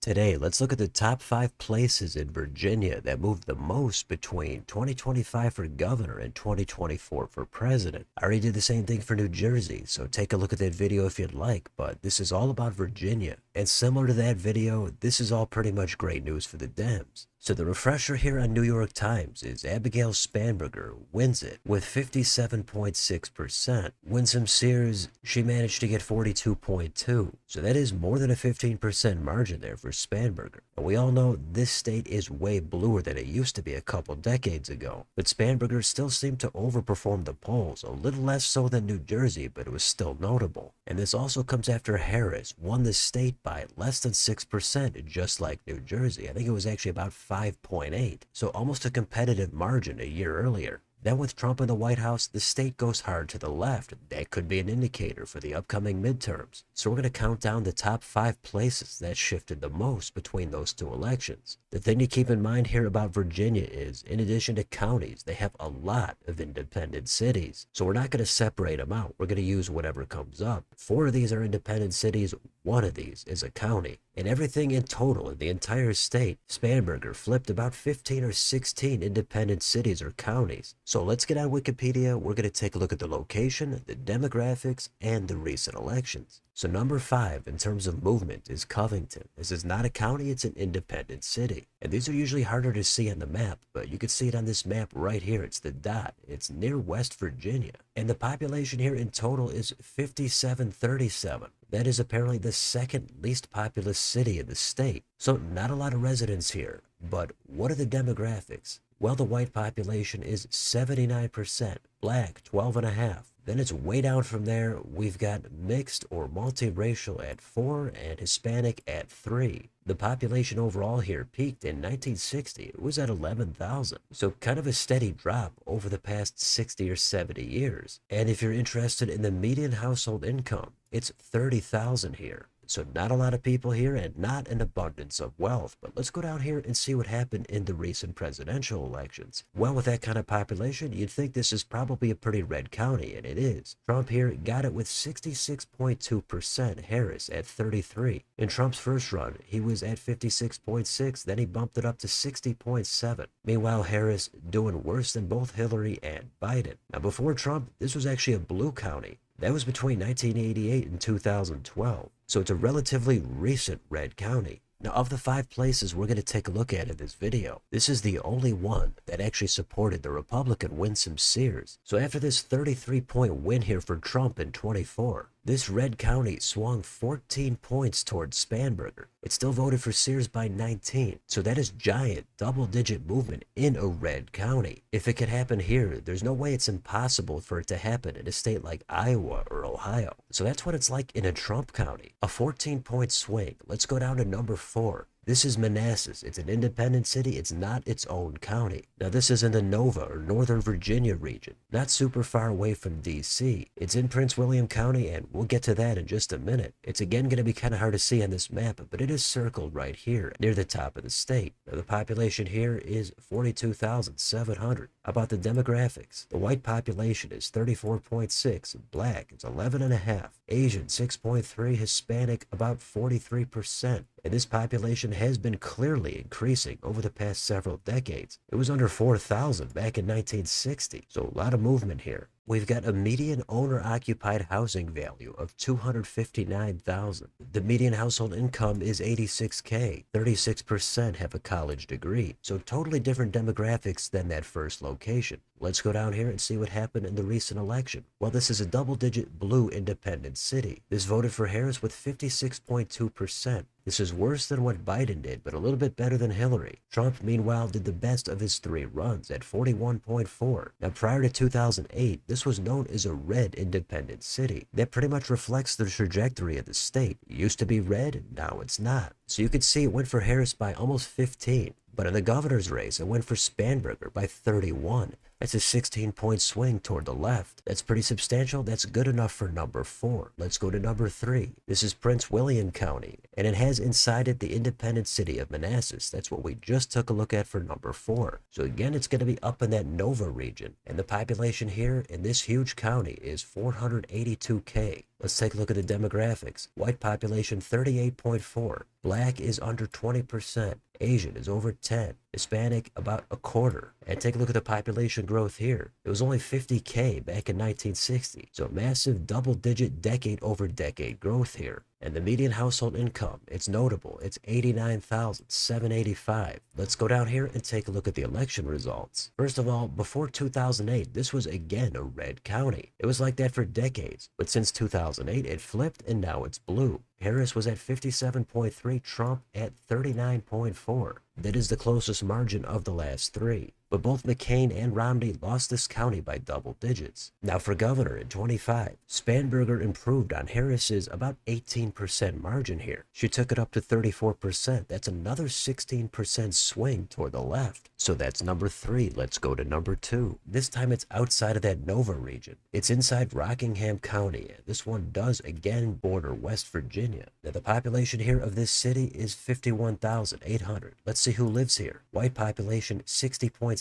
Today, let's look at the top 5 places in Virginia that moved the most between 2025 for governor and 2024 for president. I already did the same thing for New Jersey, so take a look at that video if you'd like, but this is all about Virginia. And similar to that video, this is all pretty much great news for the Dems. So the refresher here on New York Times is Abigail Spanberger wins it with 57.6%. Winsome Sears, she managed to get 42.2. So that is more than a 15% margin there for Spanberger. And we all know this state is way bluer than it used to be a couple decades ago. But Spanberger still seemed to overperform the polls, a little less so than New Jersey, but it was still notable. And this also comes after Harris won the state by less than 6%, just like New Jersey. I think it was actually about 5.8, so almost a competitive margin a year earlier. Then with Trump in the White House, the state goes hard to the left. That could be an indicator for the upcoming midterms. So we're going to count down the top 5 places that shifted the most between those two elections. The thing to keep in mind here about Virginia is, in addition to counties, they have a lot of independent cities. So we're not going to separate them out. We're going to use whatever comes up. 4 of these are independent cities. 1 of these is a county. And everything in total in the entire state, Spanberger flipped about 15 or 16 independent cities or counties. So let's get on Wikipedia. We're going to take a look at the location, the demographics, and the recent elections. So number 5 in terms of movement is Covington. This is not a county, it's an independent city. And these are usually harder to see on the map, but you can see it on this map right here. It's the dot. It's near West Virginia. And the population here in total is 5737. That is apparently the second least populous city in the state. So not a lot of residents here. But what are the demographics? Well, the white population is 79%, black 12.5%. Then it's way down from there. We've got mixed or multiracial at 4 and Hispanic at 3. The population overall here peaked in 1960. It was at 11,000. So kind of a steady drop over the past 60 or 70 years. And if you're interested in the median household income, it's 30,000 here. So not a lot of people here and not an abundance of wealth. But let's go down here and see what happened in the recent presidential elections. Well, with that kind of population, you'd think this is probably a pretty red county, and it is. Trump here got it with 66.2%, Harris at 33. In Trump's first run, he was at 56.6, then he bumped it up to 60.7. Meanwhile, Harris doing worse than both Hillary and Biden. Now, before Trump, this was actually a blue county. That was between 1988 and 2012. So it's a relatively recent red county. Now, of the 5 places we're going to take a look at in this video, this is the only one that actually supported the Republican Winsome Sears. So after this 33-point win here for Trump in 24, this red county swung 14 points towards Spanberger. It still voted for Sears by 19. So that is giant double-digit movement in a red county. If it could happen here, there's no way it's impossible for it to happen in a state like Iowa or Ohio. So that's what it's like in a Trump county. A 14-point swing. Let's go down to number 4. This is Manassas. It's an independent city. It's not its own county. Now, this is in the Nova or Northern Virginia region, not super far away from D.C. It's in Prince William County, and we'll get to that in just a minute. It's again going to be kind of hard to see on this map, but it is circled right here near the top of the state. Now, the population here is 42,700. How about the demographics? The white population is 34.6, black is 11.5, Asian 6.3, Hispanic about 43%. And this population has been clearly increasing over the past several decades. It was under 4,000 back in 1960, so a lot of movement here. We've got a median owner-occupied housing value of $259,000. The median household income is $86K. 36% have a college degree. So totally different demographics than that first location. Let's go down here and see what happened in the recent election. Well, this is a double-digit blue independent city. This voted for Harris with 56.2%. This is worse than what Biden did, but a little bit better than Hillary. Trump, meanwhile, did the best of his 3 runs at 41.4. Now, prior to 2008, this was known as a red independent city. That pretty much reflects the trajectory of the state. It used to be red, now it's not. So you could see it went for Harris by almost 15. But in the governor's race, it went for Spanberger by 31. That's a 16-point swing toward the left. That's pretty substantial. That's good enough for number 4. Let's go to number 3. This is Prince William County, and it has inside it the independent city of Manassas. That's what we just took a look at for number 4. So again, it's going to be up in that Nova region, and the population here in this huge county is 482K. Let's take a look at the demographics. White population 38.4. Black is under 20%. Asian is over 10. Hispanic about a quarter. And take a look at the population growth here. It was only 50K back in 1960. So massive double-digit decade-over-decade growth here. And the median household income, it's notable. It's $89,785. Let's go down here and take a look at the election results. First of all, before 2008, this was again a red county. It was like that for decades. But since 2008, it flipped and now it's blue. Harris was at 57.3, Trump at 39.4. That is the closest margin of the last 3. But both McCain and Romney lost this county by double digits. Now for governor in 25, Spanberger improved on Harris's about 18% margin here. She took it up to 34%. That's another 16% swing toward the left. So that's number 3. Let's go to number 2. This time it's outside of that Nova region. It's inside Rockingham County. This one does again border West Virginia. Now the population here of this city is 51,800. Let's see who lives here. White population 60.7,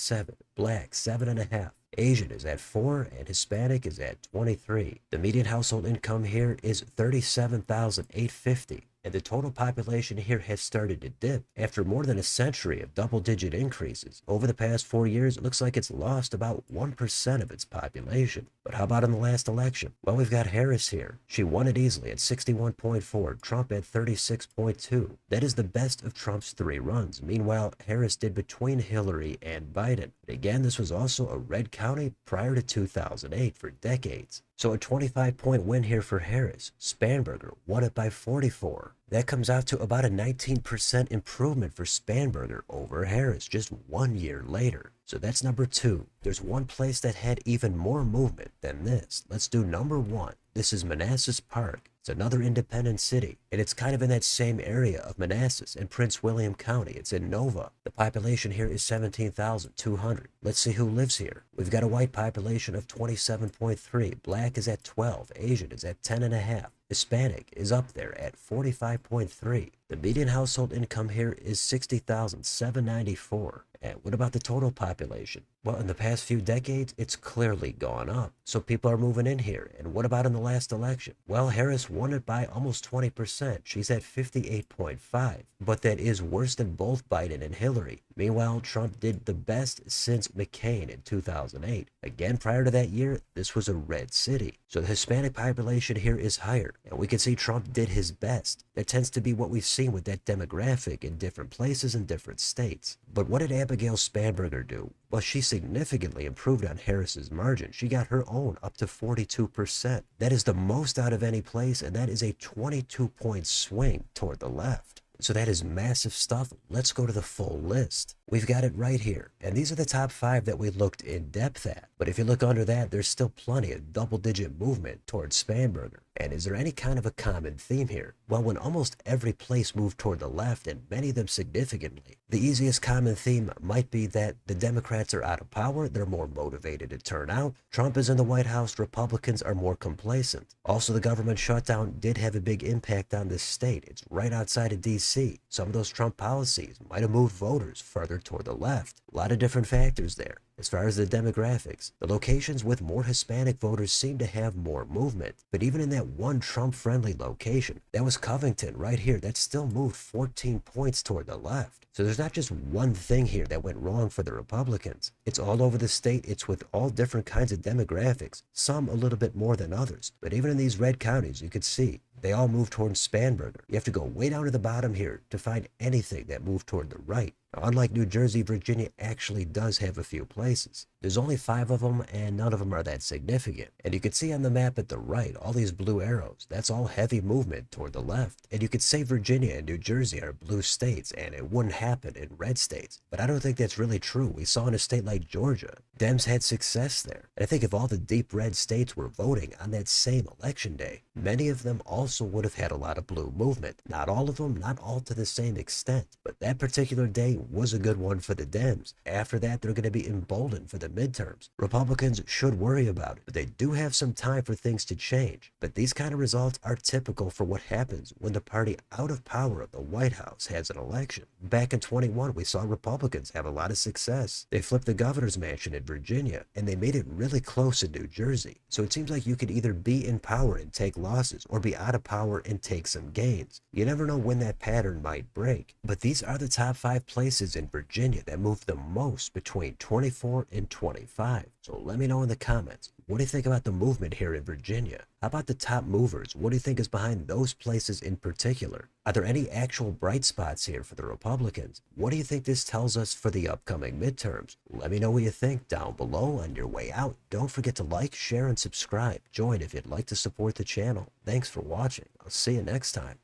black 7.5. Asian is at 4 and Hispanic is at 23. The median household income here is $37,850. And the total population here has started to dip after more than a century of double-digit increases. Over the past 4 years, it looks like it's lost about 1% of its population. But how about in the last election? Well, we've got Harris here. She won it easily at 61.4, Trump at 36.2. That is the best of Trump's 3 runs. Meanwhile, Harris did between Hillary and Biden. But again, this was also a red county prior to 2008 for decades. So a 25-point win here for Harris. Spanberger won it by 44. That comes out to about a 19% improvement for Spanberger over Harris just 1 year later. So that's number 2. There's one place that had even more movement than this. Let's do number 1. This is Manassas Park. It's another independent city, and it's kind of in that same area of Manassas in Prince William County. It's in Nova. The population here is 17,200. Let's see who lives here. We've got a white population of 27.3. Black is at 12. Asian is at 10.5. Hispanic is up there at 45.3. The median household income here is $60,794. And what about the total population? Well, in the past few decades, it's clearly gone up. So people are moving in here. And what about in the last election? Well, Harris won it by almost 20%. She's at 58.5. But that is worse than both Biden and Hillary. Meanwhile, Trump did the best since McCain in 2008. Again, prior to that year, this was a red city. So the Hispanic population here is higher. And we can see Trump did his best. That tends to be what we've seen with that demographic in different places and different states. But what did Abigail Spanberger do? Well, she significantly improved on Harris's margin. She got her own up to 42%. That is the most out of any place, and that is a 22-point swing toward the left. So that is massive stuff. Let's go to the full list. We've got it right here. And these are the top 5 that we looked in depth at. But if you look under that, there's still plenty of double-digit movement towards Spanberger. And is there any kind of a common theme here? Well, when almost every place moved toward the left, and many of them significantly, the easiest common theme might be that the Democrats are out of power, they're more motivated to turn out. Trump is in the White House, Republicans are more complacent. Also, the government shutdown did have a big impact on this state. It's right outside of D.C. Some of those Trump policies might have moved voters further toward the left. A lot of different factors there. As far as the demographics, the locations with more Hispanic voters seem to have more movement. But even in that one Trump-friendly location, that was Covington right here, that still moved 14 points toward the left. So there's not just one thing here that went wrong for the Republicans. It's all over the state. It's with all different kinds of demographics, some a little bit more than others. But even in these red counties, you could see they all move towards Spanberger. You have to go way down to the bottom here to find anything that moved toward the right. Now, unlike New Jersey, Virginia actually does have a few places. There's only 5 of them, and none of them are that significant. And you can see on the map at the right, all these blue arrows. That's all heavy movement toward the left. And you could say Virginia and New Jersey are blue states, and it wouldn't happen in red states. But I don't think that's really true. We saw in a state like Georgia, Dems had success there. And I think if all the deep red states were voting on that same election day, many of them also would have had a lot of blue movement. Not all of them, not all to the same extent. But that particular day, was a good one for the Dems. After that, they're going to be emboldened for the midterms. Republicans should worry about it, but they do have some time for things to change. But these kind of results are typical for what happens when the party out of power of the White House has an election. Back in 21, we saw Republicans have a lot of success. They flipped the governor's mansion in Virginia, and they made it really close in New Jersey. So it seems like you could either be in power and take losses, or be out of power and take some gains. You never know when that pattern might break. But these are the top 5 places in Virginia that moved the most between 24 and 25. So let me know in the comments, what do you think about the movement here in Virginia? How about the top movers? What do you think is behind those places in particular? Are there any actual bright spots here for the Republicans? What do you think this tells us for the upcoming midterms? Let me know what you think down below on your way out. Don't forget to like, share, and subscribe. Join if you'd like to support the channel. Thanks for watching. I'll see you next time.